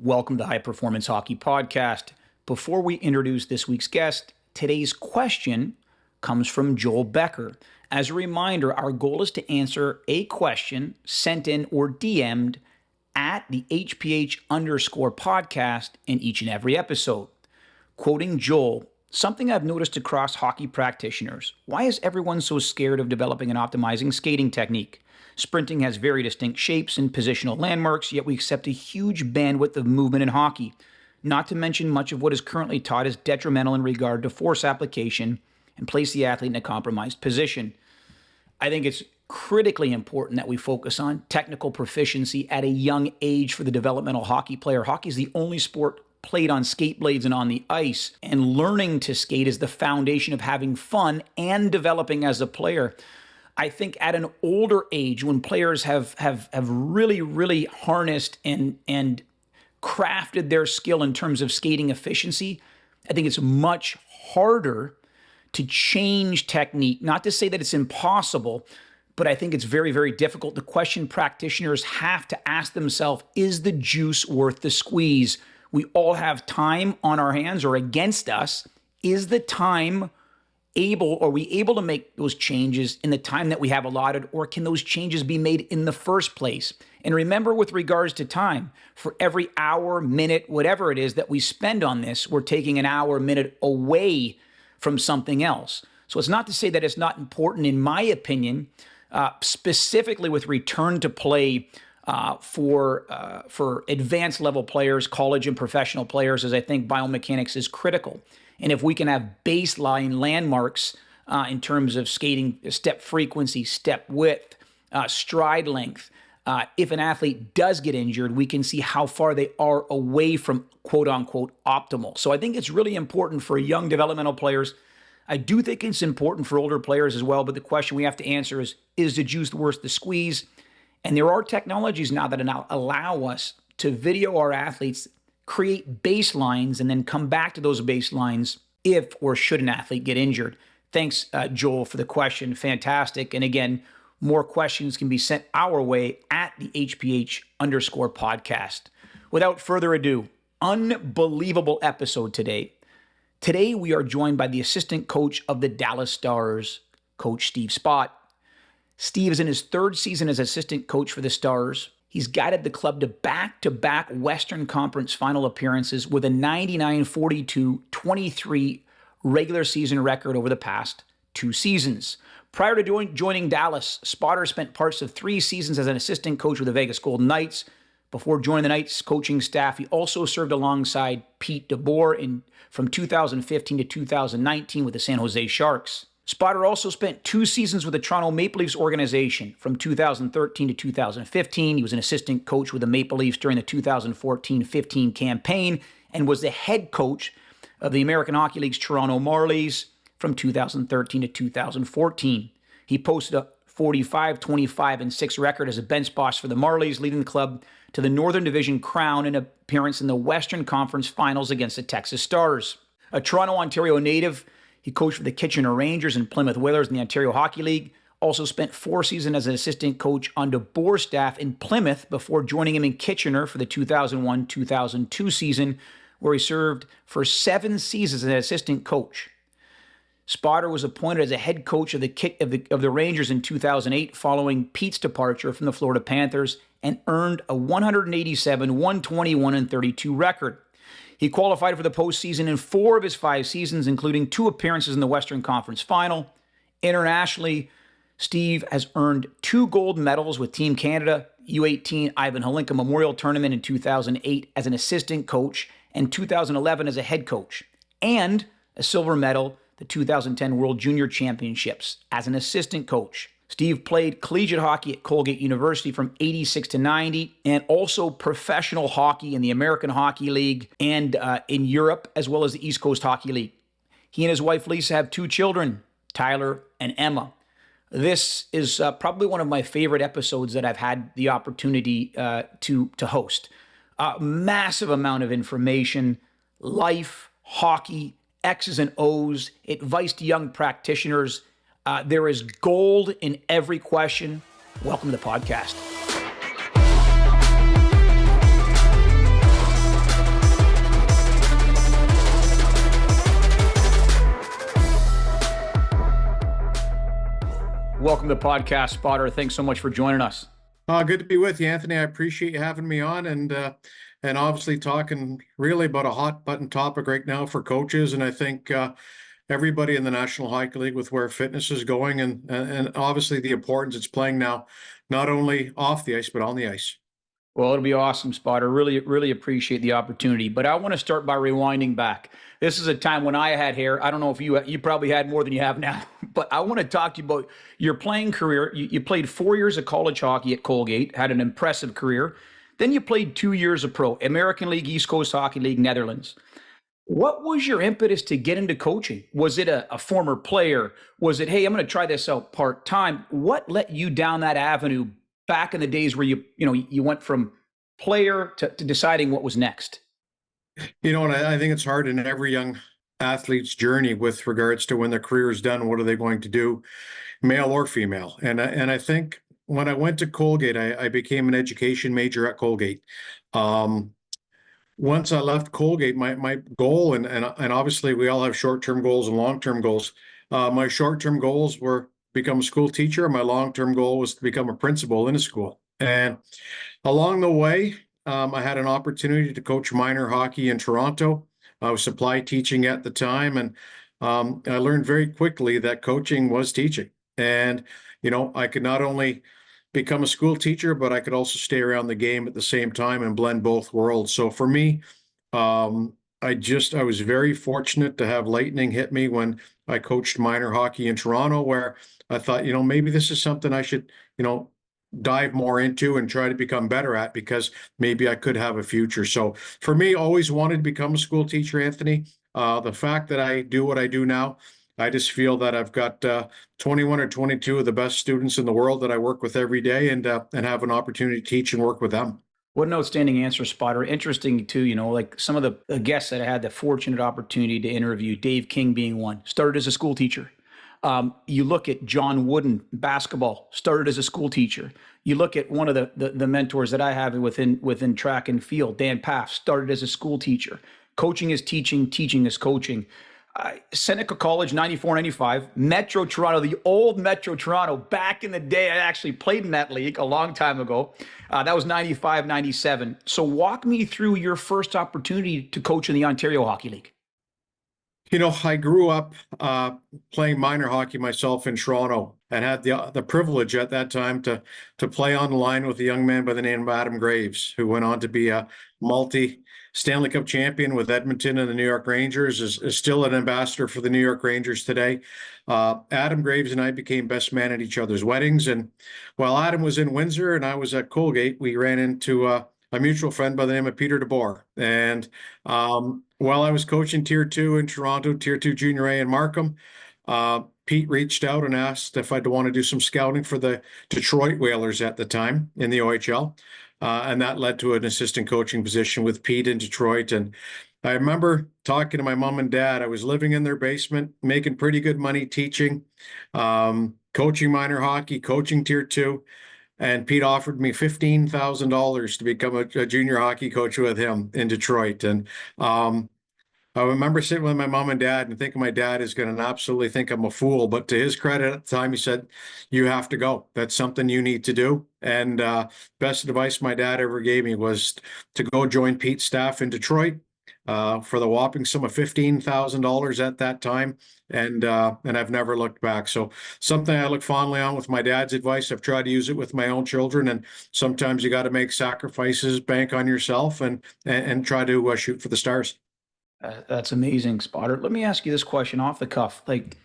Welcome to High Performance Hockey Podcast. Before we introduce this week's guest, today's question comes from Joel Becker. As a reminder, our goal is to answer a question sent in or DM'd at the HPH_podcast in each and every episode. Quoting Joel, something I've noticed across hockey practitioners. Why is everyone so scared of developing and optimizing skating technique? Sprinting has very distinct shapes and positional landmarks, yet we accept a huge bandwidth of movement in hockey. Not to mention much of what is currently taught is detrimental in regard to force application and place the athlete in a compromised position. I think it's critically important that we focus on technical proficiency at a young age for the developmental hockey player. Hockey is the only sport played on skate blades and on the ice, and learning to skate is the foundation of having fun and developing as a player. I think at an older age, when players have really harnessed and crafted their skill in terms of skating efficiency, I think it's much harder to change technique. Not to say that it's impossible, but I think it's very, very difficult. The question practitioners have to ask themselves, is the juice worth the squeeze? We all have time on our hands or against us. Is the time are we able to make those changes in the time that we have allotted, or can those changes be made in the first place? And remember, with regards to time, for every hour, minute, whatever it is that we spend on this, we're taking an hour, minute away from something else. So it's not to say that it's not important, in my opinion, specifically with return to play for advanced level players, college and professional players, as I think biomechanics is critical. And if we can have baseline landmarks in terms of skating step frequency, step width, stride length, if an athlete does get injured, we can see how far they are away from quote unquote optimal. So I think it's really important for young developmental players. I do think it's important for older players as well, but the question we have to answer is the juice worth the squeeze? And there are technologies now that allow us to video our athletes, create baselines, and then come back to those baselines if or should an athlete get injured. Thanks, Joel, for the question. Fantastic. And again, more questions can be sent our way at the HPH_podcast. Without further ado, unbelievable episode today. Today, we are joined by the assistant coach of the Dallas Stars, Coach Steve Spott. Steve is in his third season as assistant coach for the Stars. He's guided the club to back-to-back Western Conference final appearances with a 99-42-23 regular season record over the past 2 seasons. Prior to joining Dallas, Spotter spent parts of 3 seasons as an assistant coach with the Vegas Golden Knights. Before joining the Knights coaching staff, he also served alongside Pete DeBoer from 2015 to 2019 with the San Jose Sharks. Spotter also spent 2 seasons with the Toronto Maple Leafs organization from 2013 to 2015. He was an assistant coach with the Maple Leafs during the 2014-15 campaign and was the head coach of the American Hockey League's Toronto Marlies from 2013 to 2014. He posted a 45-25-6 record as a bench boss for the Marlies, leading the club to the Northern Division crown and appearance in the Western Conference Finals against the Texas Stars. A Toronto, Ontario native, he coached for the Kitchener Rangers and Plymouth Whalers in the Ontario Hockey League. Also spent 4 seasons as an assistant coach on DeBoer's staff in Plymouth before joining him in Kitchener for the 2001-2002 season, where he served for 7 seasons as an assistant coach. Spotter was appointed as a head coach of the Rangers in 2008 following Pete's departure from the Florida Panthers and earned a 187-121-32 record. He qualified for the postseason in 4 of his 5 seasons, including 2 appearances in the Western Conference Final. Internationally, Steve has earned 2 gold medals with Team Canada, U18 Ivan Halinka Memorial Tournament in 2008 as an assistant coach, and 2011 as a head coach, and a silver medal, the 2010 World Junior Championships, as an assistant coach. Steve played collegiate hockey at Colgate University from 86 to 90, and also professional hockey in the American Hockey League and in Europe, as well as the East Coast Hockey League. He and his wife, Lisa, have 2 children, Tyler and Emma. This is probably one of my favorite episodes that I've had the opportunity to host. A massive amount of information, life, hockey, X's and O's, advice to young practitioners. There is gold in every question. Welcome to the podcast. Welcome to the podcast, Spotter. Thanks so much for joining us. Good to be with you, Anthony. I appreciate you having me on and obviously talking really about a hot button topic right now for coaches. And I think everybody in the National Hockey League with where fitness is going and obviously the importance it's playing now, not only off the ice, but on the ice. Well, it'll be awesome, Spotter. Really appreciate the opportunity. But I want to start by rewinding back. This is a time when I had hair. I don't know if you probably had more than you have now, but I want to talk to you about your playing career. You played 4 years of college hockey at Colgate, had an impressive career. Then you played 2 years of pro, American League, East Coast Hockey League, Netherlands. What was your impetus to get into coaching? Was it a former player? Was it, hey, I'm going to try this out part-time? What let you down that avenue back in the days where you went from player to deciding what was next? And I think it's hard in every young athlete's journey with regards to when their career is done, what are they going to do, male or female? And I think when I went to Colgate, I became an education major at Colgate. Once I left Colgate, my goal, and obviously we all have short-term goals and long-term goals. My short-term goals were become a school teacher. My long-term goal was to become a principal in a school. And along the way, I had an opportunity to coach minor hockey in Toronto. I was supply teaching at the time, and I learned very quickly that coaching was teaching. And, I could not only become a school teacher, but I could also stay around the game at the same time and blend both worlds. So for me, I was very fortunate to have lightning hit me when I coached minor hockey in Toronto, where I thought, maybe this is something I should, dive more into and try to become better at, because maybe I could have a future. So for me, always wanted to become a school teacher, Anthony. The fact that I do what I do now, I just feel that I've got 21 or 22 of the best students in the world that I work with every day and have an opportunity to teach and work with them. What an outstanding answer, Spotter. Interesting, too, like some of the guests that I had the fortunate opportunity to interview, Dave King being one, started as a school teacher. You look at John Wooden, basketball, started as a school teacher. You look at one of the mentors that I have within track and field, Dan Paff, started as a school teacher. Coaching is teaching, teaching is coaching. Seneca College, 94, 95. Metro Toronto, the old Metro Toronto. Back in the day, I actually played in that league a long time ago. That was 95, 97. So walk me through your first opportunity to coach in the Ontario Hockey League. I grew up playing minor hockey myself in Toronto and had the privilege at that time to play on the line with a young man by the name of Adam Graves, who went on to be a multi-Stanley Cup champion with Edmonton and the New York Rangers, is still an ambassador for the New York Rangers today. Adam Graves and I became best man at each other's weddings. And while Adam was in Windsor and I was at Colgate, we ran into a mutual friend by the name of Peter DeBoer. And while I was coaching Tier 2 in Toronto, Tier 2 Junior A in Markham, Pete reached out and asked if I'd want to do some scouting for the Detroit Whalers at the time in the OHL. And that led to an assistant coaching position with Pete in Detroit. And I remember talking to my mom and dad. I was living in their basement, making pretty good money teaching, coaching minor hockey, coaching Tier 2. And Pete offered me $15,000 to become a junior hockey coach with him in Detroit. And I remember sitting with my mom and dad and thinking my dad is going to absolutely think I'm a fool. But to his credit at the time, he said, you have to go. That's something you need to do. And best advice my dad ever gave me was to go join Pete's staff in Detroit for the whopping sum of $15,000 at that time. And I've never looked back. So something I look fondly on with my dad's advice. I've tried to use it with my own children. And sometimes you got to make sacrifices, bank on yourself, and try to shoot for the stars. That's amazing, Spotter. Let me ask you this question off the cuff. Like,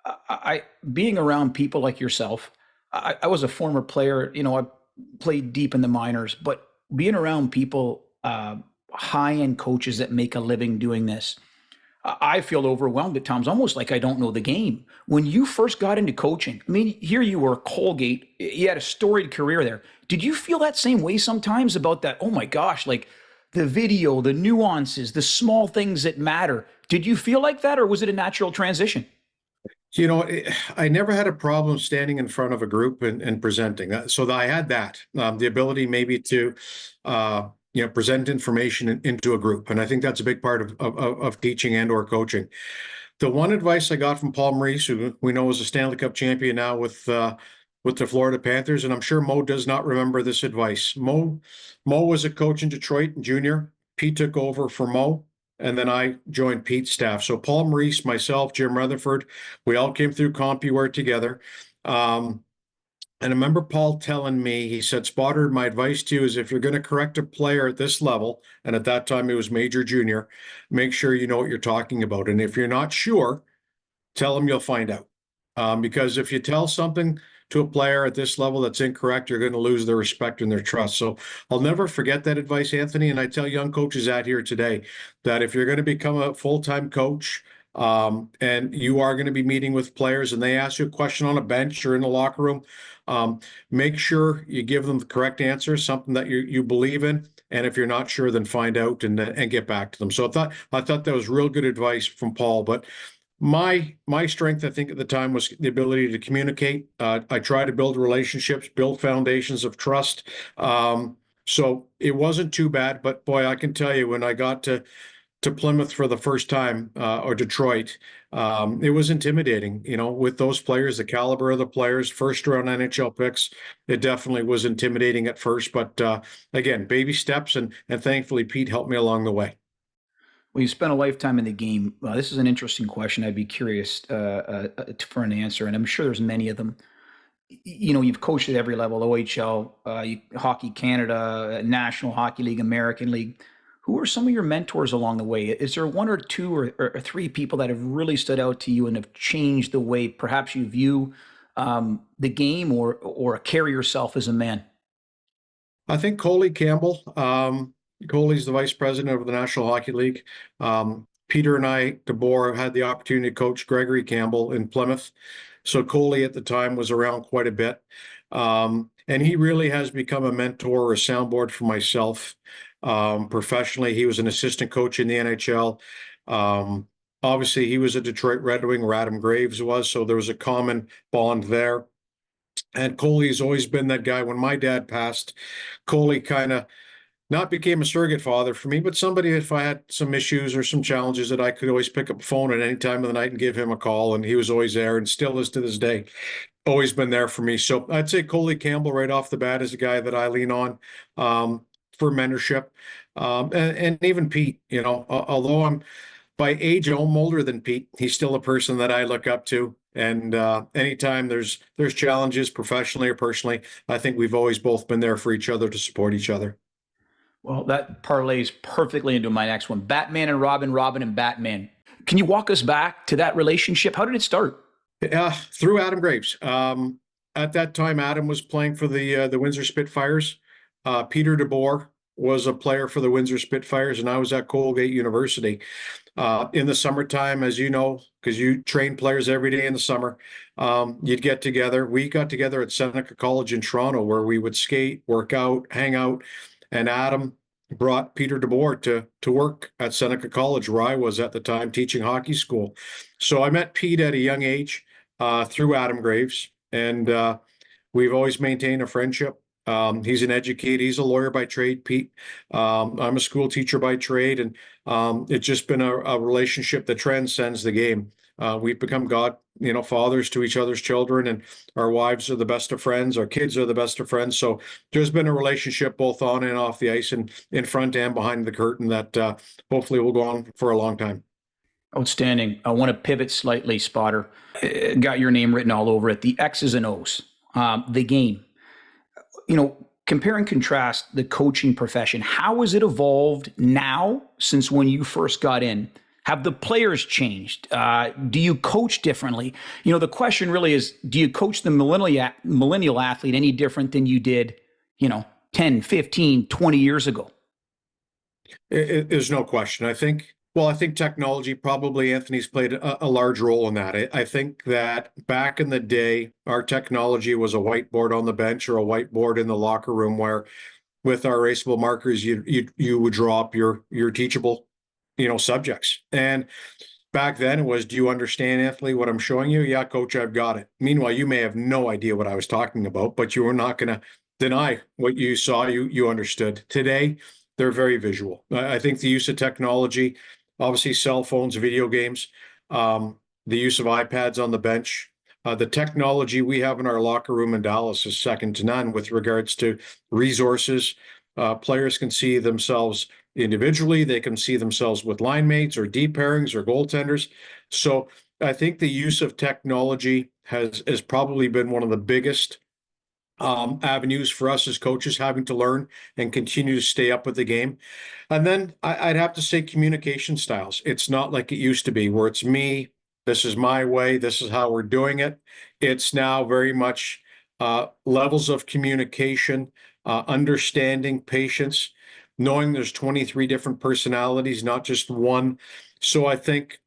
I being around people like yourself, I was a former player. I played deep in the minors, but being around people, high-end coaches that make a living doing this, I feel overwhelmed at times, almost like I don't know the game. When you first got into coaching, I mean, here you were, Colgate, you had a storied career there. Did you feel that same way sometimes about that? Oh my gosh, like the video, the nuances, the small things that matter. Did you feel like that, or was it a natural transition? I never had a problem standing in front of a group and presenting. So I had that, the ability maybe to, present information into a group. And I think that's a big part of teaching and or coaching. The one advice I got from Paul Maurice, who we know is a Stanley Cup champion now with the Florida Panthers, and I'm sure Mo does not remember this advice. Mo was a coach in Detroit junior. Pete took over for Mo, and then I joined Pete's staff. So Paul Maurice, myself, Jim Rutherford, we all came through CompuWare together. And I remember Paul telling me, he said, Spotter, my advice to you is if you're going to correct a player at this level, and at that time it was major junior, make sure you know what you're talking about. And if you're not sure, tell them you'll find out. Because if you tell something to a player at this level that's incorrect, you're going to lose their respect and their trust. So I'll never forget that advice, Anthony. And I tell young coaches out here today that if you're going to become a full-time coach, and you are going to be meeting with players and they ask you a question on a bench or in the locker room, make sure you give them the correct answer, something that you believe in. And if you're not sure, then find out and get back to them. So I thought that was real good advice from Paul. But my strength, I think, at the time was the ability to communicate. I try to build relationships, build foundations of trust. So it wasn't too bad. But boy, I can tell you, when I got to Plymouth for the first time, or Detroit, it was intimidating, with those players, the caliber of the players, first round NHL picks. It definitely was intimidating at first, but again, baby steps, and thankfully Pete helped me along the way. Well, you spent a lifetime in the game. This is an interesting question. I'd be curious for an answer, and I'm sure there's many of them. You've coached at every level: OHL, Hockey Canada, National Hockey League, American League. Who are some of your mentors along the way? Is there one or two or three people that have really stood out to you and have changed the way perhaps you view the game or carry yourself as a man? I think Coley Campbell. Coley's the vice president of the National Hockey League. Peter and I, DeBoer, had the opportunity to coach Gregory Campbell in Plymouth. So Coley at the time was around quite a bit. And he really has become a mentor or a soundboard for myself. Professionally, he was an assistant coach in the NHL. Obviously, he was a Detroit Red Wing, where Adam Graves was, so there was a common bond there. And Coley's always been that guy. When my dad passed, Coley kind of not became a surrogate father for me, but somebody, if I had some issues or some challenges, that I could always pick up the phone at any time of the night and give him a call. And he was always there, and still is to this day. Always been there for me. So I'd say Coley Campbell right off the bat is a guy that I lean on for mentorship. And even Pete, although I'm by age, I'm older than Pete, he's still a person that I look up to. And anytime there's challenges professionally or personally, I think we've always both been there for each other to support each other. Well, that parlays perfectly into my next one. Batman and Robin, Robin and Batman. Can you walk us back to that relationship? How did it start? Through Adam Graves. At that time, Adam was playing for the Windsor Spitfires. Peter DeBoer was a player for the Windsor Spitfires, and I was at Colgate University. In the summertime, as you know, because you train players every day in the summer, you'd get together. We got together at Seneca College in Toronto, where we would skate, work out, hang out. And Adam brought Peter DeBoer to work at Seneca College, where I was at the time teaching hockey school. So I met Pete at a young age through Adam Graves, and we've always maintained a friendship. He's an educator. He's a lawyer by trade, Pete. I'm a school teacher by trade, and it's just been a relationship that transcends the game. We've become fathers to each other's children, and our wives are the best of friends. Our kids are the best of friends. So there's been a relationship both on and off the ice, and in front and behind the curtain, that hopefully will go on for a long time. Outstanding. I want to pivot slightly, Spotter. Got your name written all over it. The X's and O's, the game. Compare and contrast the coaching profession. How has it evolved now since when you first got in? Have the players changed? Do you coach differently? The question really is, do you coach the millennial athlete any different than you did, 10, 15, 20 years ago? There's no question. I think technology probably, Anthony's played a large role in that. I think that back in the day, our technology was a whiteboard on the bench or a whiteboard in the locker room, where with our erasable markers, you would draw up your teachable subjects. And back then it was, do you understand, Anthony, what I'm showing you? Yeah, coach, I've got it. Meanwhile, you may have no idea what I was talking about, but you were not going to deny what you saw, you understood. Today, they're very visual. I think the use of technology, obviously cell phones, video games, The use of iPads on the bench. The technology we have in our locker room in Dallas is second to none with regards to resources. Players can see themselves individually. They can see themselves with line mates or deep pairings or goaltenders. So I think the use of technology has probably been one of the biggest avenues for us as coaches, having to learn and continue to stay up with the game. And then I'd have to say communication styles. It's not like it used to be where it's me, this is my way, this is how we're doing it. It's now very much levels of communication, understanding, patience, knowing there's 23 different personalities, not just one. So I think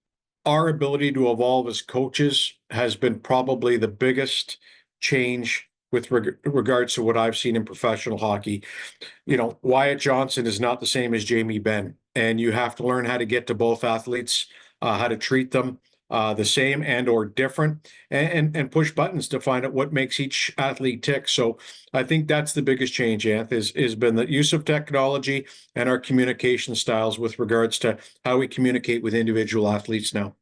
our ability to evolve as coaches has been probably the biggest change with regards to what I've seen in professional hockey. You know, Wyatt Johnson is not the same as Jamie Benn, and you have to learn how to get to both athletes, how to treat them the same and or different, and push buttons to find out what makes each athlete tick. So I think that's the biggest change, Anth, is been the use of technology and our communication styles with regards to how we communicate with individual athletes now.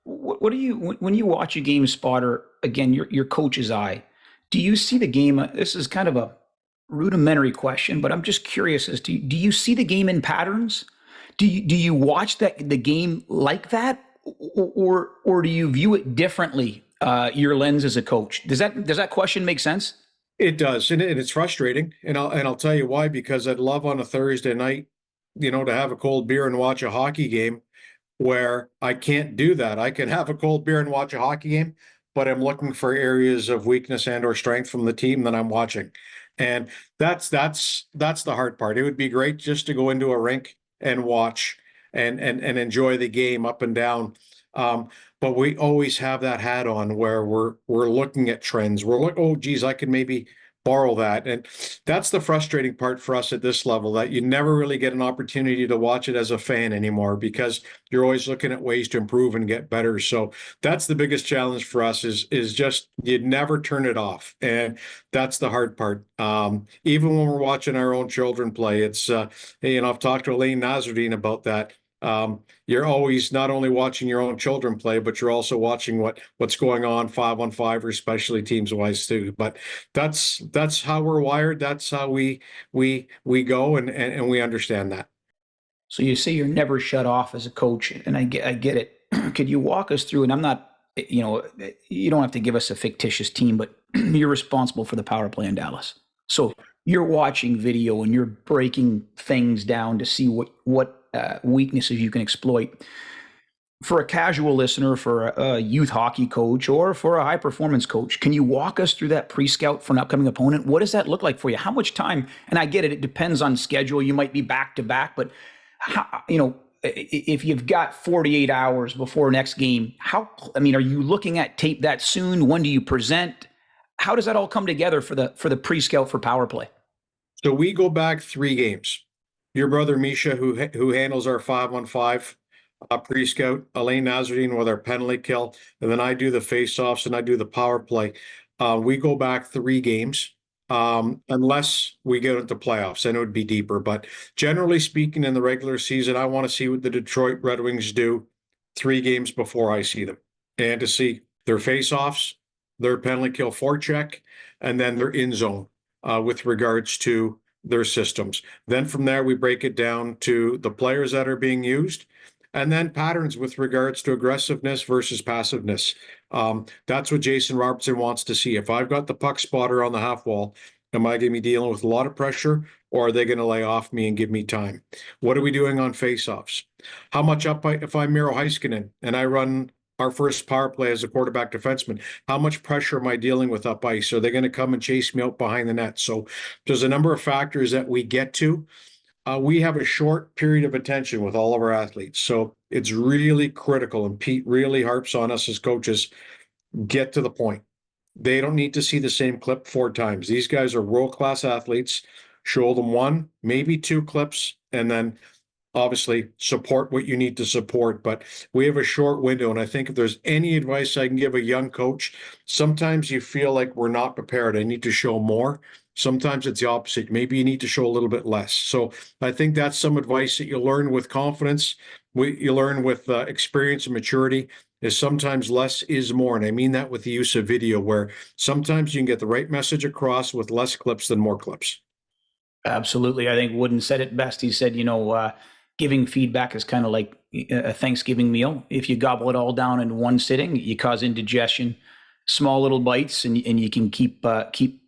What do you when you watch a game, Spotter? Again, your coach's eye. Do you see the game? This is kind of a rudimentary question, but I'm just curious as to do you see the game in patterns? Do you watch the game like that, or do you view it differently? Your lens as a coach. Does that question make sense? It does, and it's frustrating, and I'll tell you why. Because I'd love on a Thursday night, you know, to have a cold beer and watch a hockey game, where I can't do that. I can have a cold beer and watch a hockey game, but I'm looking for areas of weakness and or strength from the team that I'm watching. And that's the hard part. It would be great just to go into a rink and watch and enjoy the game up and down. But we always have that hat on where we're looking at trends. We're like, oh geez, I could maybe borrow that. And that's the frustrating part for us at this level, that you never really get an opportunity to watch it as a fan anymore because you're always looking at ways to improve and get better. So that's the biggest challenge for us is just you'd never turn it off. And that's the hard part. Even when we're watching our own children play, it's you know, I've talked to Elaine Nazardine about that. You're always not only watching your own children play, but you're also watching what's going on 5-on-5 or especially teams wise too. But that's how we're wired. That's how we go, and we understand that. So you say you're never shut off as a coach, and I get it. Could you walk us through? And I'm not, you know, you don't have to give us a fictitious team, but you're responsible for the power play in Dallas. So you're watching video and you're breaking things down to see what weaknesses you can exploit. For a casual listener, for a youth hockey coach, or for a high performance coach, can you walk us through that pre scout for an upcoming opponent? What does that look like for you? How much time? And I get it; it depends on schedule. You might be back to back, but how, you know, if you've got 48 hours before next game, I mean, are you looking at tape that soon? When do you present? How does that all come together for the pre scout for power play? So we go back 3 games. Your brother Misha, who handles our 5-on-5 pre-scout, Elaine Nazardine with our penalty kill, and then I do the face-offs and I do the power play. We go back 3 games, unless we get into playoffs, and it would be deeper. But generally speaking, in the regular season, I want to see what the Detroit Red Wings do 3 games before I see them, and to see their face-offs, their penalty kill forecheck, and then their in zone with regards to their systems. Then from there, we break it down to the players that are being used, and then patterns with regards to aggressiveness versus passiveness. That's what Jason Robertson wants to see. If I've got the puck spotter on the half wall, am I going to be dealing with a lot of pressure, or are they going to lay off me and give me time? What are we doing on faceoffs? How much up if I'm Miro Heiskanen and I run our first power play as a quarterback defenseman, how much pressure am I dealing with up ice? Are they going to come and chase me out behind the net? So there's a number of factors that we get to. We have a short period of attention with all of our athletes. So it's really critical. And Pete really harps on us as coaches, get to the point. They don't need to see the same clip 4 times. These guys are world-class athletes. Show them 1, maybe 2 clips, and then obviously support what you need to support. But we have a short window. And I think if there's any advice I can give a young coach, sometimes you feel like we're not prepared. I need to show more. Sometimes it's the opposite. Maybe you need to show a little bit less. So I think that's some advice that you learn with confidence. You learn with experience and maturity. is sometimes less is more. And I mean that with the use of video, where sometimes you can get the right message across with less clips than more clips. Absolutely. I think Wooden said it best. He said, giving feedback is kind of like a Thanksgiving meal. If you gobble it all down in one sitting, you cause indigestion. Small little bites, and you can keep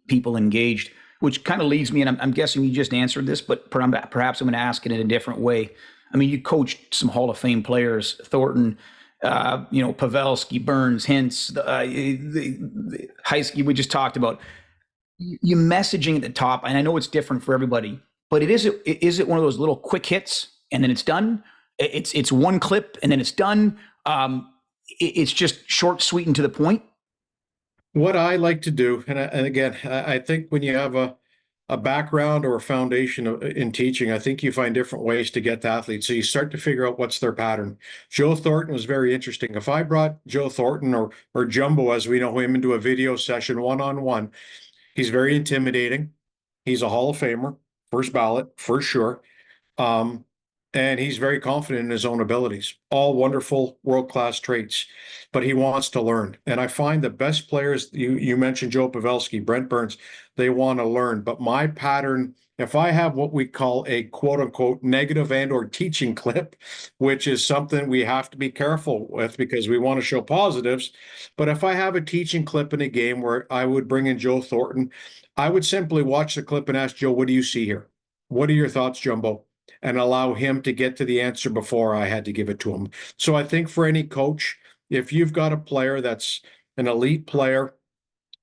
people engaged. Which kind of leads me, and I'm guessing you just answered this, but perhaps I'm going to ask it in a different way. I mean, you coached some Hall of Fame players, Thornton, Pavelski, Burns, Hintz, the Heisky we just talked about. You messaging at the top, and I know it's different for everybody, but is it one of those little quick hits and then it's done? It's one clip and then it's done. It's just short, sweet, and to the point. What I like to do, and again, I think when you have a background or a foundation in teaching, I think you find different ways to get the athletes. So you start to figure out what's their pattern. Joe Thornton was very interesting. If I brought Joe Thornton or Jumbo, as we know him, into a video session one-on-one, he's very intimidating. He's a Hall of Famer, first ballot for sure. And he's very confident in his own abilities, all wonderful world-class traits, but he wants to learn. And I find the best players, you mentioned Joe Pavelski, Brent Burns, they want to learn. But my pattern, if I have what we call a quote unquote negative and or teaching clip, which is something we have to be careful with because we want to show positives. But if I have a teaching clip in a game where I would bring in Joe Thornton, I would simply watch the clip and ask Joe, what do you see here? What are your thoughts, Jumbo? And allow him to get to the answer before I had to give it to him. So I think for any coach, if you've got a player that's an elite player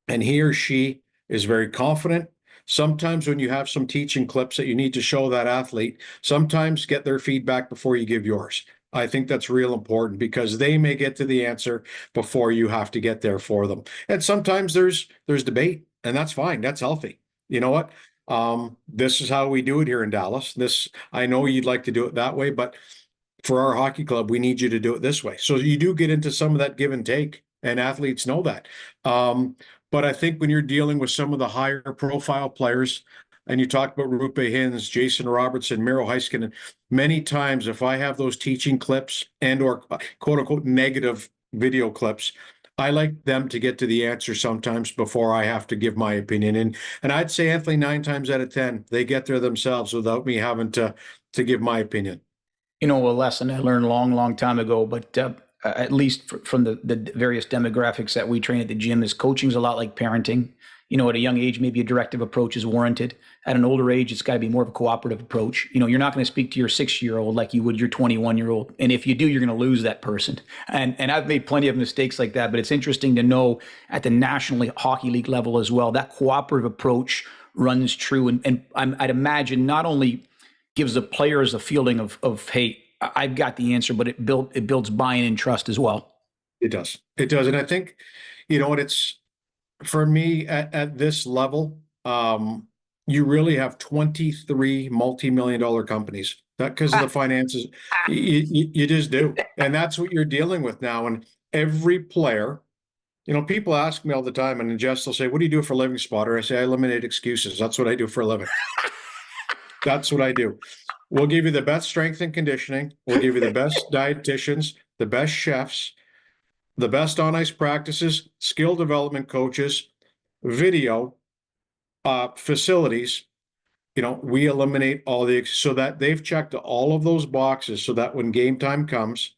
and he or she is very confident, sometimes when you have some teaching clips that you need to show that athlete, sometimes get their feedback before you give yours. I think that's real important because they may get to the answer before you have to get there for them. And sometimes there's debate, and that's fine. That's healthy. You know what? This is how we do it here in Dallas. I know you'd like to do it that way, but for our hockey club, we need you to do it this way. So you do get into some of that give and take, and athletes know that. But I think when you're dealing with some of the higher profile players, and you talk about Rupe Hintz, Jason Robertson, Miro Heiskanen, many times if I have those teaching clips and or quote unquote negative video clips, I like them to get to the answer sometimes before I have to give my opinion. And I'd say, Anthony, 9 times out of 10, they get there themselves without me having to give my opinion. A lesson I learned a long, long time ago, but at least from the various demographics that we train at the gym, is coaching's a lot like parenting. At a young age, maybe a directive approach is warranted. At an older age, it's got to be more of a cooperative approach. You're not going to speak to your 6-year-old like you would your 21-year-old. And if you do, you're going to lose that person. And I've made plenty of mistakes like that, but it's interesting to know at the National Hockey League level as well, that cooperative approach runs true. And I'd imagine not only gives the players a feeling of hey, I've got the answer, but it builds buy-in and trust as well. It does. It does. And I think, what it's, for me at this level, you really have 23 multi-million-dollar companies because of the finances. You just do. And that's what you're dealing with now. And every player, people ask me all the time, and Jess will say, what do you do for a living, Spotter? I say, I eliminate excuses. That's what I do for a living. That's what I do. We'll give you the best strength and conditioning. We'll give you the best dietitians, the best chefs, the best on-ice practices, skill development coaches, video, facilities. We eliminate all so that they've checked all of those boxes so that when game time comes,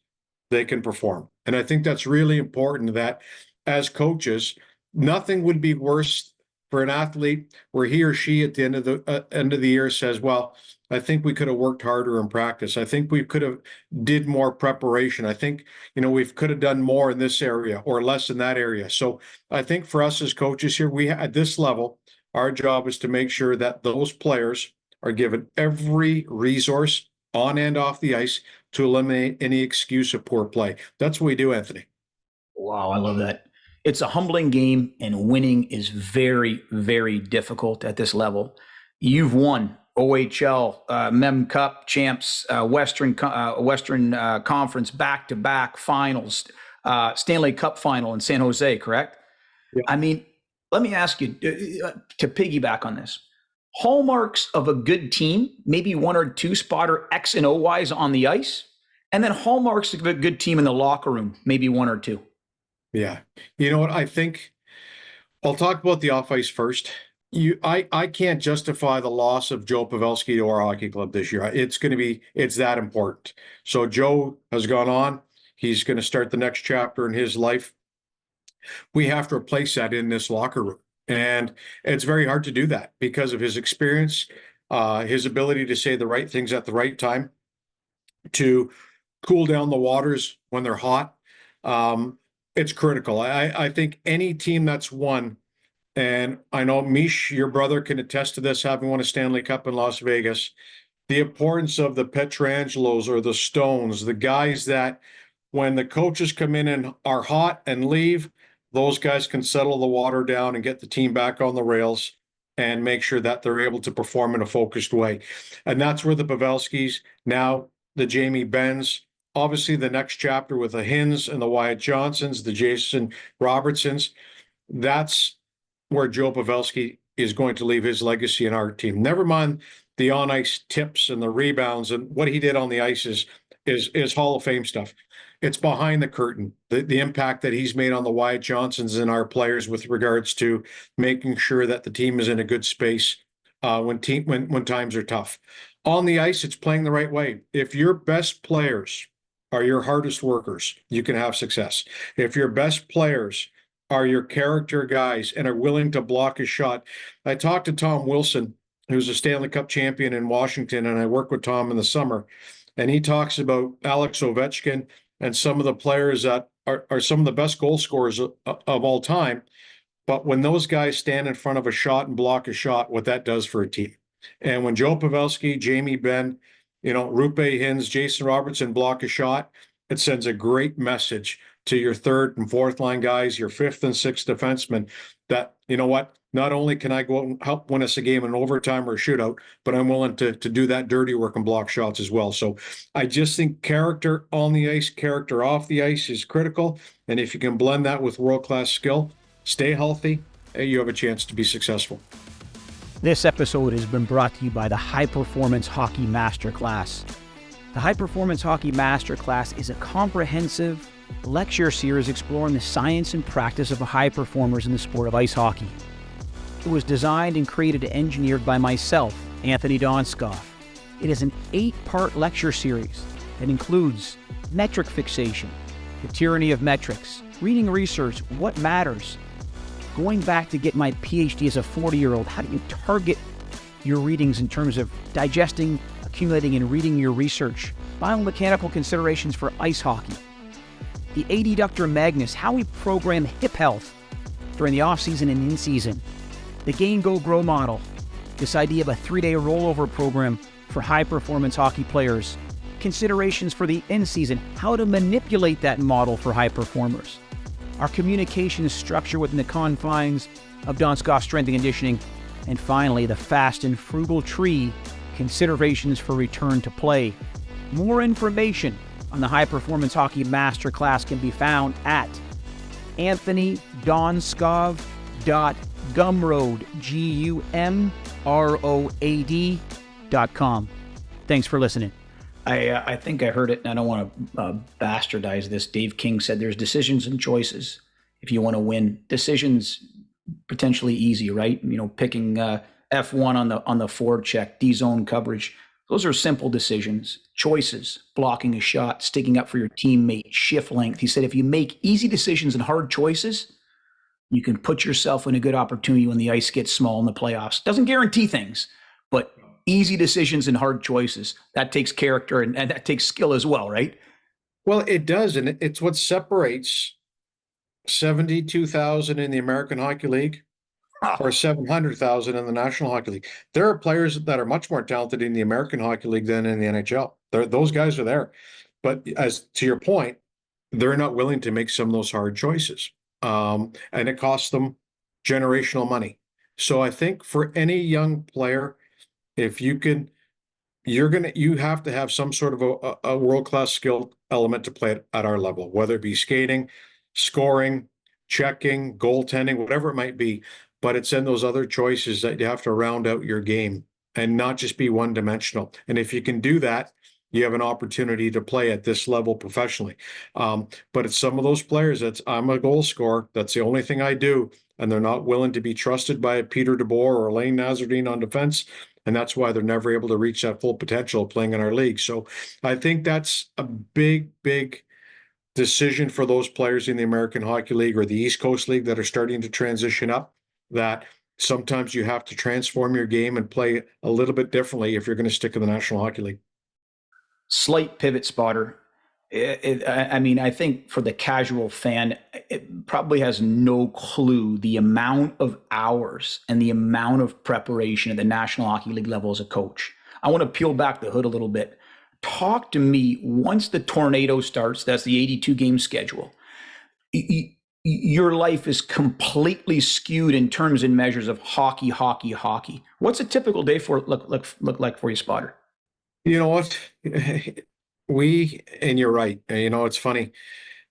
they can perform. And I think that's really important that as coaches, nothing would be worse for an athlete where he or she at the end of the year says, well, I think we could have worked harder in practice. I think we could have did more preparation. I think, we could have done more in this area or less in that area. So I think for us as coaches here, at this level, our job is to make sure that those players are given every resource on and off the ice to eliminate any excuse of poor play. That's what we do, Anthony. Wow, I love that. It's a humbling game, and winning is very, very difficult at this level. You've won OHL, Mem Cup champs, Western Conference back-to-back finals, Stanley Cup final in San Jose, correct? Yeah. I mean, let me ask you to piggyback on this. Hallmarks of a good team, maybe 1 or 2 Spotter X and O Ys on the ice. And then hallmarks of a good team in the locker room, maybe one or two. Yeah. You know what? I think I'll talk about the off ice first. I can't justify the loss of Joe Pavelski to our hockey club this year. It's that important. So Joe has gone on. He's going to start the next chapter in his life. We have to replace that in this locker room. And it's very hard to do that because of his experience, his ability to say the right things at the right time, to cool down the waters when they're hot. It's critical. I think any team that's won, and I know Mish, your brother, can attest to this, having won a Stanley Cup in Las Vegas, the importance of the Petrangelos or the Stones, the guys that when the coaches come in and are hot and leave, those guys can settle the water down and get the team back on the rails and make sure that they're able to perform in a focused way. And that's where the Pavelskis, now the Jamie Benns, obviously the next chapter with the Hins and the Wyatt Johnsons, the Jason Robertsons, that's where Joe Pavelski is going to leave his legacy in our team. Never mind the on ice tips and the rebounds, and what he did on the ice is Hall of Fame stuff. It's behind the curtain, the impact that he's made on the Wyatt Johnsons and our players with regards to making sure that the team is in a good space when times are tough. On the ice, it's playing the right way. If your best players are your hardest workers, you can have success. If your best players are your character guys and are willing to block a shot. I talked to Tom Wilson, who's a Stanley Cup champion in Washington, and I work with Tom in the summer. And he talks about Alex Ovechkin and some of the players that are some of the best goal scorers of all time. But when those guys stand in front of a shot and block a shot, what that does for a team. And when Joe Pavelski, Jamie Benn, Rupe Hins, Jason Robertson block a shot, it sends a great message to your third and fourth line guys, your fifth and sixth defensemen, that, you know what, not only can I go out and help win us a game in overtime or a shootout, but I'm willing to do that dirty work and block shots as well. So I just think character on the ice, character off the ice is critical. And if you can blend that with world-class skill, stay healthy, you have a chance to be successful. This episode has been brought to you by the High Performance Hockey Masterclass. The High Performance Hockey Masterclass is a comprehensive lecture series exploring the science and practice of high performers in the sport of ice hockey. It was designed and created and engineered by myself, Anthony Donskov. It is an 8-part lecture series that includes metric fixation, the tyranny of metrics, reading research, what matters, going back to get my PhD as a 40-year-old, how do you target your readings in terms of digesting, accumulating, and reading your research, biomechanical considerations for ice hockey, the adductor magnus, how we program hip health during the off-season and in-season, the Gain Go Grow model, this idea of a 3-day rollover program for high-performance hockey players, considerations for the in-season, how to manipulate that model for high performers, our communication structure within the confines of Donskov strength and conditioning, and finally, the fast and frugal tree, considerations for return to play. More information on the High Performance Hockey Masterclass can be found at anthonydonscov.gumroad, GUMROAD.com. Thanks for listening. I think I heard it, and I don't want to bastardize this. Dave King said there's decisions and choices if you want to win. Decisions potentially easy, right? Picking F1 on the forward check, D-zone coverage. Those are simple decisions. Choices, blocking a shot, sticking up for your teammate, shift length. He said if you make easy decisions and hard choices, you can put yourself in a good opportunity when the ice gets small in the playoffs. Doesn't guarantee things, but easy decisions and hard choices, that takes character and that takes skill as well, right? Well, it does, and it's what separates 72,000 in the American Hockey League or 700,000 in the National Hockey League. There are players that are much more talented in the American Hockey League than in the NHL. Those guys are there. But as to your point, they're not willing to make some of those hard choices. And it costs them generational money. So I think for any young player, if you can, you have to have some sort of a world-class skill element to play at our level, whether it be skating, scoring, checking, goaltending, whatever it might be. But it's in those other choices that you have to round out your game and not just be one-dimensional. And if you can do that, you have an opportunity to play at this level professionally. But it's some of those players I'm a goal scorer. That's the only thing I do. And they're not willing to be trusted by Peter DeBoer or Elaine Nazardine on defense. And that's why they're never able to reach that full potential of playing in our league. So I think that's a big, big decision for those players in the American Hockey League or the East Coast League that are starting to transition up, that sometimes you have to transform your game and play a little bit differently if you're going to stick in the National Hockey League. Slight pivot, Spotter. I mean, I think for the casual fan, it probably has no clue the amount of hours and the amount of preparation at the National Hockey League level as a coach. I want to peel back the hood a little bit. Talk to me once the tornado starts, that's the 82 game schedule. Your life is completely skewed in terms and measures of hockey. What's a typical day look like for you, Spotter? You know what? And you're right. You know, it's funny.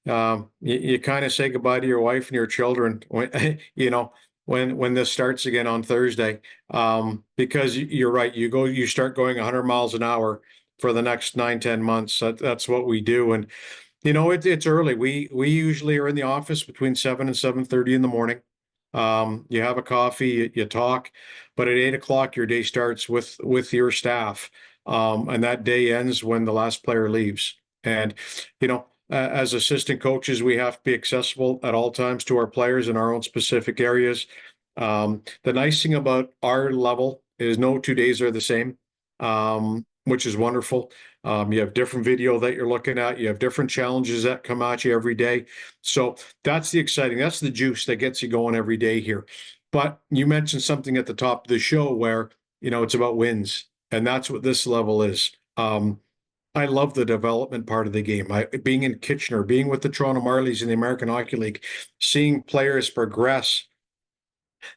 You kind of say goodbye to your wife and your children when, when this starts again on Thursday, because you're right. You start going 100 miles an hour for the next 9-10 months. That's what we do. And, it's early. We usually are in the office between 7 and 7:30 in the morning. You have a coffee, you talk, but at 8 o'clock, your day starts with your staff. And that day ends when the last player leaves. And, as assistant coaches, we have to be accessible at all times to our players in our own specific areas. The nice thing about our level is no 2 days are the same, which is wonderful. You have different video that you're looking at. You have different challenges that come at you every day. So that's that's the juice that gets you going every day here. But you mentioned something at the top of the show where, it's about wins. And that's what this level is. I love the development part of the game. Being in Kitchener, being with the Toronto Marlies in the American Hockey League, seeing players progress,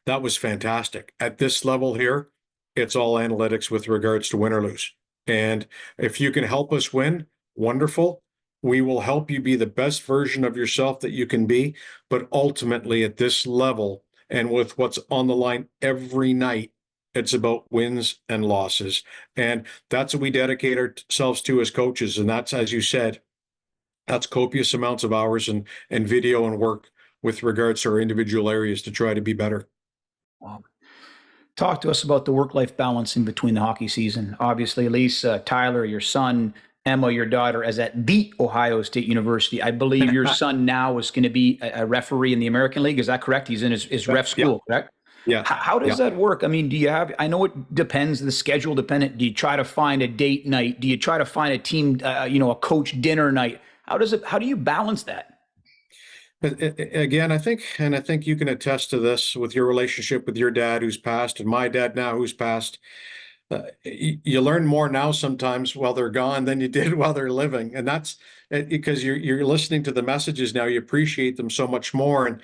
that was fantastic. At this level here, it's all analytics with regards to win or lose. And if you can help us win, wonderful. We will help you be the best version of yourself that you can be. But ultimately, at this level, and with what's on the line every night, it's about wins and losses. And that's what we dedicate ourselves to as coaches. And that's, as you said, that's copious amounts of hours and video and work with regards to our individual areas to try to be better. Wow. Talk to us about the work-life balance in between the hockey season. Obviously, Elise, Tyler, your son, Emma, your daughter, is at the Ohio State University. I believe your son now is going to be a referee in the American League. Is that correct? He's in his ref school, correct? Yeah. How does that work? I mean, I know it depends, the schedule dependent. Do you try to find a date night? Do you try to find a team, a coach dinner night? How do you balance that? Again, I think you can attest to this with your relationship with your dad who's passed and my dad now who's passed. You learn more now sometimes while they're gone than you did while they're living. And that's because you're listening to the messages now, you appreciate them so much more. And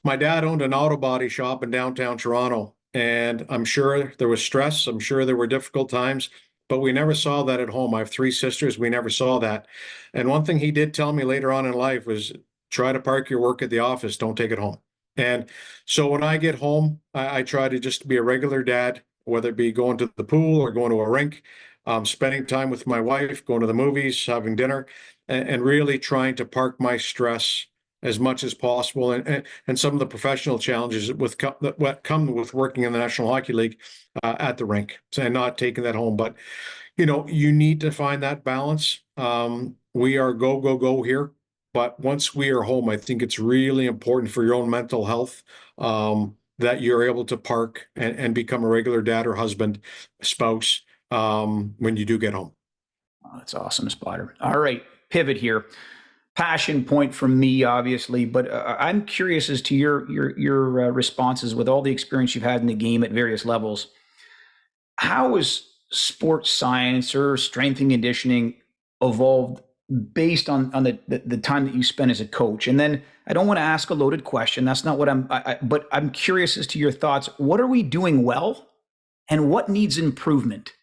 my dad owned an auto body shop in downtown Toronto, and I'm sure there was stress. I'm sure there were difficult times, but we never saw that at home. I have 3 sisters. We never saw that. And one thing he did tell me later on in life was, try to park your work at the office. Don't take it home. And so when I get home, I try to just be a regular dad, whether it be going to the pool or going to a rink, spending time with my wife, going to the movies, having dinner, and really trying to park my stress as much as possible. And some of the professional challenges that come with working in the National Hockey League at the rink, and not taking that home. But, you need to find that balance. We are go here. But once we are home, I think it's really important for your own mental health that you're able to park and become a regular dad or husband, spouse when you do get home. Oh, that's awesome, Spotter. All right, pivot here. Passion point from me, obviously, but I'm curious as to your responses with all the experience you've had in the game at various levels. How has sports science or strength and conditioning evolved based on the time that you spent as a coach? And then I don't want to ask a loaded question. That's not what but I'm curious as to your thoughts. What are we doing well and what needs improvement?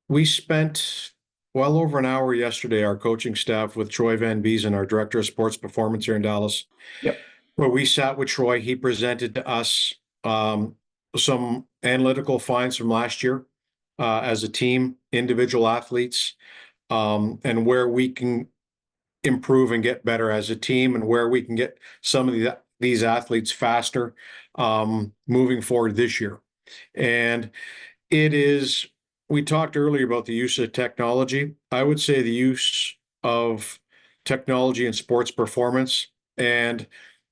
We spent well over an hour yesterday, our coaching staff, with Troy Van Biesen, our director of sports performance here in Dallas. Yep. Where we sat with Troy. He presented to us some analytical finds from last year as a team, individual athletes, and where we can improve and get better as a team, and where we can get some of these athletes faster moving forward this year. And it is, we talked earlier about the use of technology. I would say the use of technology in sports performance, and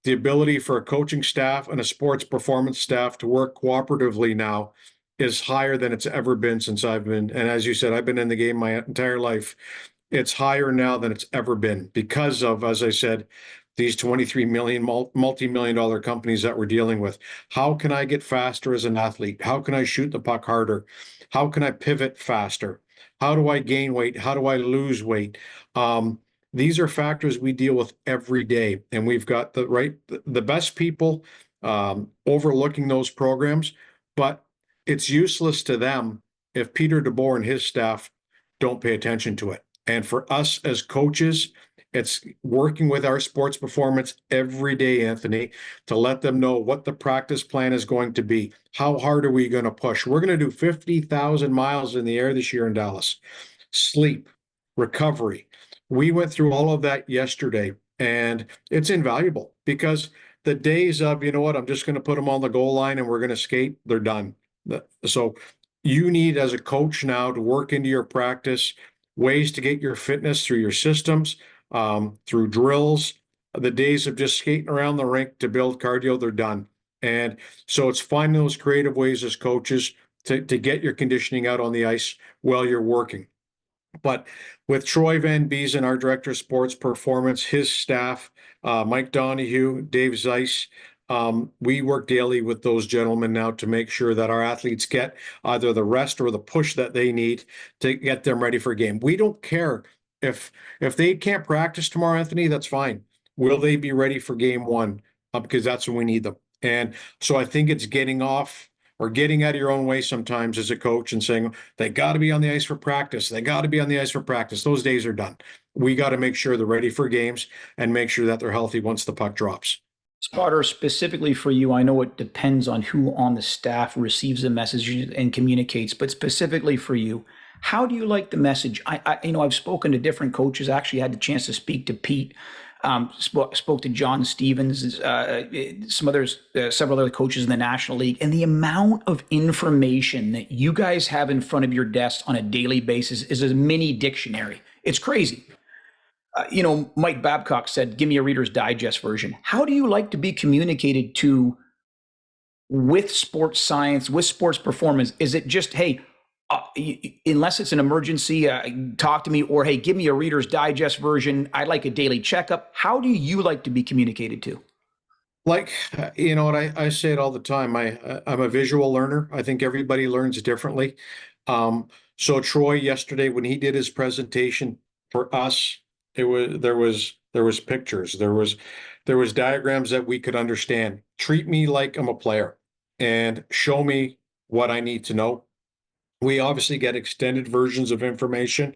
the ability for a coaching staff and a sports performance staff to work cooperatively now is higher than it's ever been since I've been, and as you said, I've been in the game my entire life. It's higher now than it's ever been because of, as I said, these 23 million multi-million dollar companies that we're dealing with. How can I get faster as an athlete? How can I shoot the puck harder? How can I pivot faster? How do I gain weight? How do I lose weight? These are factors we deal with every day, and we've got the best people overlooking those programs, but it's useless to them if Peter DeBoer and his staff don't pay attention to it. And for us as coaches, it's working with our sports performance every day, Anthony, to let them know what the practice plan is going to be. How hard are we going to push? We're going to do 50,000 miles in the air this year in Dallas. Sleep, recovery. We went through all of that yesterday, and it's invaluable because the days of, you know what, I'm just going to put them on the goal line and we're going to skate, they're done. So you need, as a coach now, to work into your practice ways to get your fitness through your systems, through drills. The days of just skating around the rink to build cardio, they're done. And so it's finding those creative ways as coaches to get your conditioning out on the ice while you're working. But with Troy Van Beesen, our director of sports performance, his staff, Mike Donahue, Dave Zeiss, we work daily with those gentlemen now to make sure that our athletes get either the rest or the push that they need to get them ready for a game. We don't care if they can't practice tomorrow, Anthony, that's fine. Will they be ready for game one? Because that's when we need them. And so I think it's getting off or getting out of your own way sometimes as a coach and saying, they got to be on the ice for practice. They got to be on the ice for practice. Those days are done. We got to make sure they're ready for games and make sure that they're healthy once the puck drops. Spotter, specifically for you, I know it depends on who on the staff receives the message and communicates, but specifically for you, how do you like the message? I've spoken to different coaches. I actually had the chance to speak to Pete, spoke to John Stevens, several other coaches in the National League, and the amount of information that you guys have in front of your desk on a daily basis is a mini dictionary. It's crazy. Mike Babcock said, give me a Reader's Digest version. How do you like to be communicated to with sports science, with sports performance? Is it just, hey, unless it's an emergency, talk to me, or, hey, give me a Reader's Digest version. I like a daily checkup. How do you like to be communicated to? Like, I say it all the time. I'm a visual learner. I think everybody learns differently. So Troy yesterday, when he did his presentation for us, there was pictures, there was diagrams that we could understand. Treat me like I'm a player and show me what I need to know. We obviously get extended versions of information,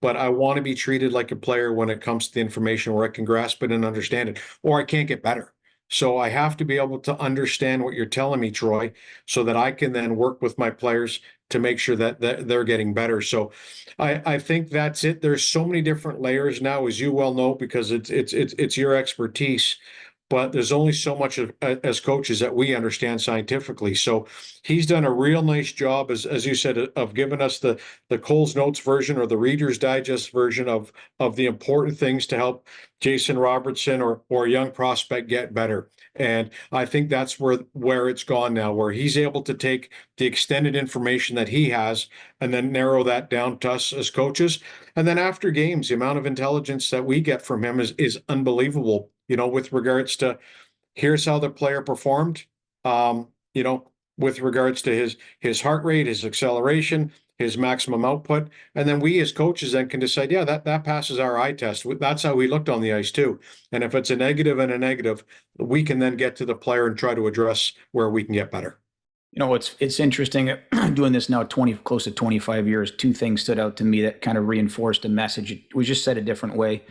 but I want to be treated like a player when it comes to the information where I can grasp it and understand it, or I can't get better. So I have to be able to understand what you're telling me, Troy, so that I can then work with my players to make sure that they're getting better. So I think that's it. There's so many different layers now, as you well know, because it's your expertise. But there's only so much as coaches that we understand scientifically. So he's done a real nice job, as you said, of giving us the Cole's Notes version or the Reader's Digest version of the important things to help Jason Robertson or a young prospect get better. And I think that's where it's gone now, where he's able to take the extended information that he has and then narrow that down to us as coaches. And then after games, the amount of intelligence that we get from him is unbelievable. With regards to here's how the player performed, with regards to his heart rate, his acceleration, his maximum output. And then we as coaches then can decide, yeah, that passes our eye test. That's how we looked on the ice too. And if it's a negative and a negative, we can then get to the player and try to address where we can get better. It's interesting doing this now close to 25 years. Two things stood out to me that kind of reinforced the message. It was just said a different way.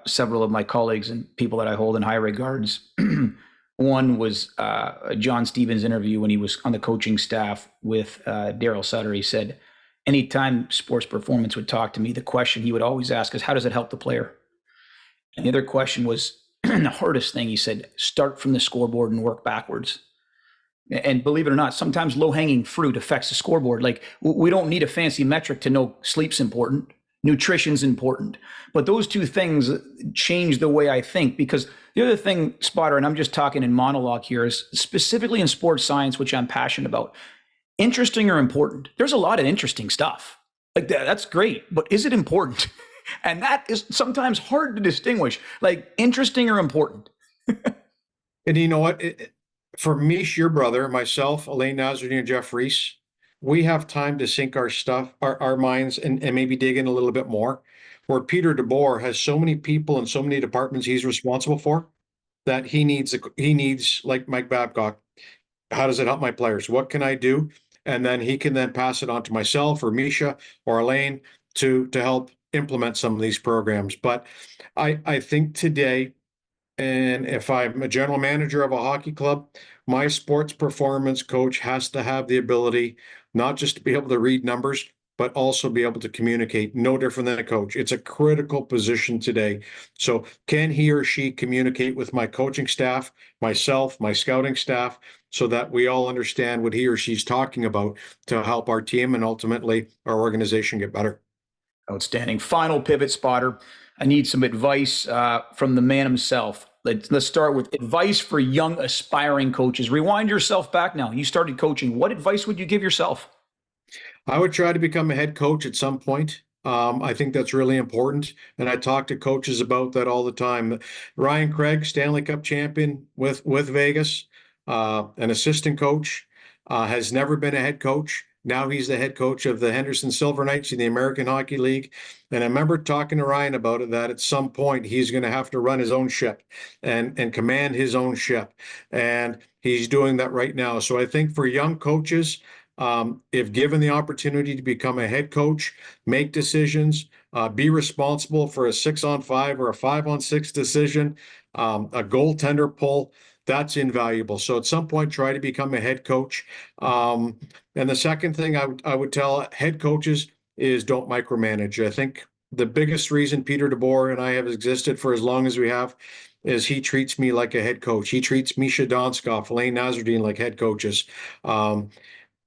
Several of my colleagues and people that I hold in high regards. One was John Stevens' interview when he was on the coaching staff with Daryl Sutter. He said, Anytime sports performance would talk to me, the question he would always ask is, how does it help the player? And the other question was the hardest thing. He said, start from the scoreboard and work backwards. And believe it or not, sometimes low hanging fruit affects the scoreboard. Like, we don't need a fancy metric to know sleep's important, nutrition's important. But those two things change the way I think, because the other thing, Spotter, and I'm just talking in monologue here, is specifically in sports science, which I'm passionate about, interesting or important. There's a lot of interesting stuff. Like that's great, but is it important? And that is sometimes hard to distinguish, like interesting or important. And you know what? For Mish, your brother, myself, Elaine Nazarene, and Jeff Reese, we have time to sink our stuff, our minds, and maybe dig in a little bit more. Where Peter DeBoer has so many people and so many departments he's responsible for that he needs, like Mike Babcock, how does it help my players? What can I do? And then he can then pass it on to myself or Misha or Elaine to help implement some of these programs. But I think today, and if I'm a general manager of a hockey club, my sports performance coach has to have the ability not just to be able to read numbers, but also be able to communicate. No different than a coach. It's a critical position today. So can he or she communicate with my coaching staff, myself, my scouting staff, so that we all understand what he or she's talking about to help our team and ultimately our organization get better? Outstanding. Final pivot, Spotter. I need some advice from the man himself. Let's start with advice for young aspiring coaches. Rewind yourself back now. You started coaching. What advice would you give yourself? I would try to become a head coach at some point. I think that's really important. And I talk to coaches about that all the time. Ryan Craig, Stanley Cup champion with Vegas, an assistant coach, has never been a head coach. Now he's the head coach of the Henderson Silver Knights in the American Hockey League. And I remember talking to Ryan about it, that at some point he's going to have to run his own ship and command his own ship. And he's doing that right now. So I think for young coaches, if given the opportunity to become a head coach, make decisions, be responsible for a 6-on-5 or a 5-on-6 decision, a goaltender pull, that's invaluable. So at some point, try to become a head coach. And the second thing I would tell head coaches is don't micromanage. I think the biggest reason Peter DeBoer and I have existed for as long as we have is he treats me like a head coach. He treats Misha Donskov, Elaine Nazarene like head coaches.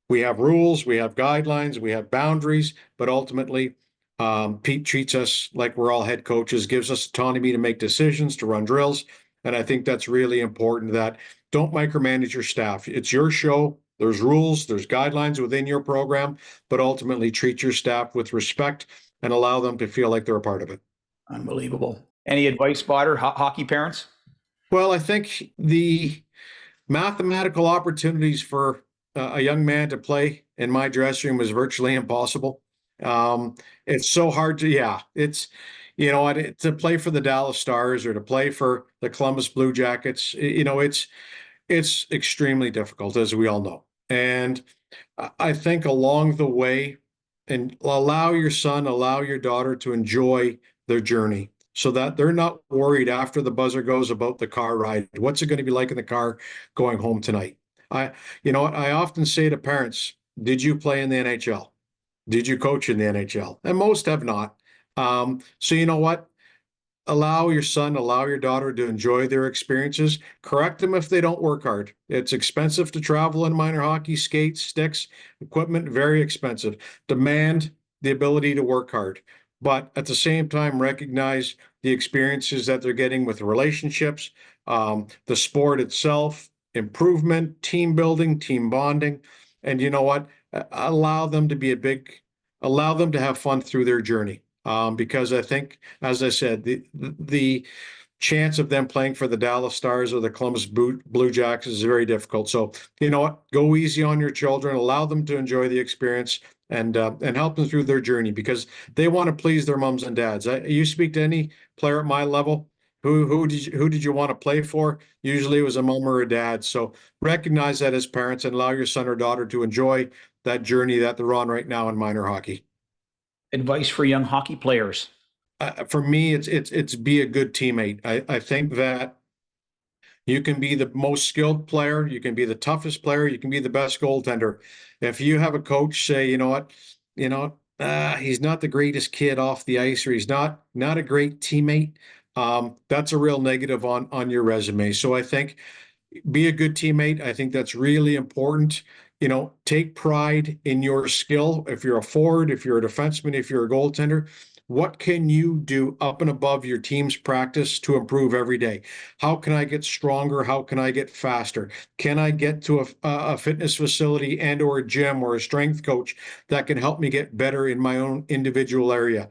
We have rules, we have guidelines, we have boundaries, but ultimately, Pete treats us like we're all head coaches, gives us autonomy to make decisions, to run drills. And I think that's really important, that don't micromanage your staff. It's your show. There's rules, there's guidelines within your program, but ultimately treat your staff with respect and allow them to feel like they're a part of it. Unbelievable. Any advice, Spotter, hockey parents? Well, I think the mathematical opportunities for a young man to play in my dressing room was virtually impossible. It's so hard to, it's, to play for the Dallas Stars or to play for the Columbus Blue Jackets, it's extremely difficult, as we all know. And I think along the way, and allow your son, allow your daughter to enjoy their journey so that they're not worried after the buzzer goes about the car ride. What's it going to be like in the car going home tonight? I often say to parents, did you play in the NHL? Did you coach in the NHL? And most have not. So you know what? Allow your son, allow your daughter to enjoy their experiences. Correct them if they don't work hard. It's expensive to travel in minor hockey, skates, sticks, equipment, very expensive. Demand the ability to work hard. But at the same time, recognize the experiences that they're getting with relationships, the sport itself, improvement, team building, team bonding. And you know what? Allow them to have fun through their journey. Because I think, as I said, the chance of them playing for the Dallas Stars or the Columbus Blue Jackets is very difficult. So, you know what? Go easy on your children. Allow them to enjoy the experience and help them through their journey, because they want to please their moms and dads. You speak to any player at my level, who did you want to play for? Usually it was a mom or a dad. So recognize that as parents and allow your son or daughter to enjoy that journey that they're on right now in minor hockey. Advice for young hockey players? For me, it's be a good teammate. I think that you can be the most skilled player, you can be the toughest player, you can be the best goaltender. If you have a coach say, you know what, he's not the greatest kid off the ice, or he's not a great teammate. That's a real negative on your resume. So I think be a good teammate. I think that's really important. Take pride in your skill. If you're a forward, if you're a defenseman, if you're a goaltender, what can you do up and above your team's practice to improve every day? How can I get stronger? How can I get faster? Can I get to a fitness facility and or a gym or a strength coach that can help me get better in my own individual area?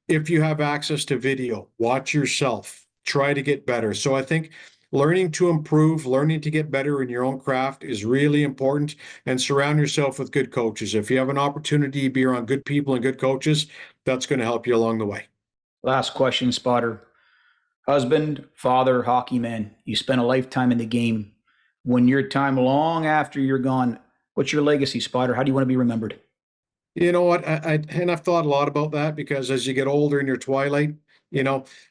If you have access to video, watch yourself, try to get better. So I think learning to improve, learning to get better in your own craft is really important, and surround yourself with good coaches. If you have an opportunity to be around good people and good coaches, that's going to help you along the way. Last question, Spotter. Husband, father, hockey man. You spent a lifetime in the game. When your time long after you're gone, what's your legacy, Spotter? How do you want to be remembered? You know what? I've thought a lot about that, because as you get older in your twilight,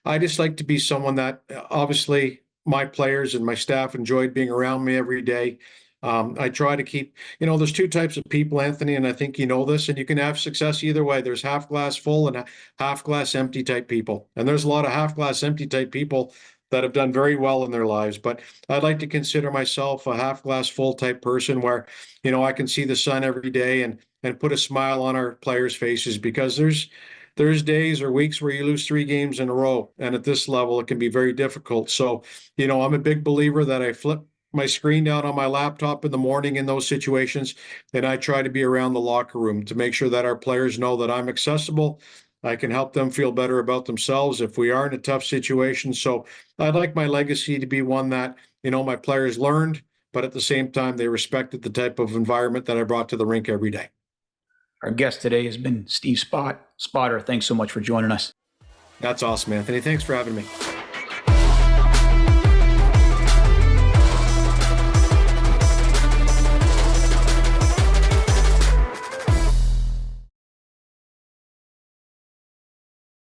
I just like to be someone that obviously my players and my staff enjoyed being around me every day. I try to keep, there's two types of people, Anthony, and I think you know this, and you can have success either way. There's half glass full and half glass empty type people. And there's a lot of half glass empty type people that have done very well in their lives. But I'd like to consider myself a half glass full type person where, I can see the sun every day and put a smile on our players' faces, because there's days or weeks where you lose 3 games in a row. And at this level, it can be very difficult. So, I'm a big believer that I flip my screen down on my laptop in the morning in those situations, and I try to be around the locker room to make sure that our players know that I'm accessible. I can help them feel better about themselves if we are in a tough situation. So I'd like my legacy to be one that, my players learned, but at the same time, they respected the type of environment that I brought to the rink every day. Our guest today has been Steve Spott. Spotter, thanks so much for joining us. That's awesome, Anthony. Thanks for having me.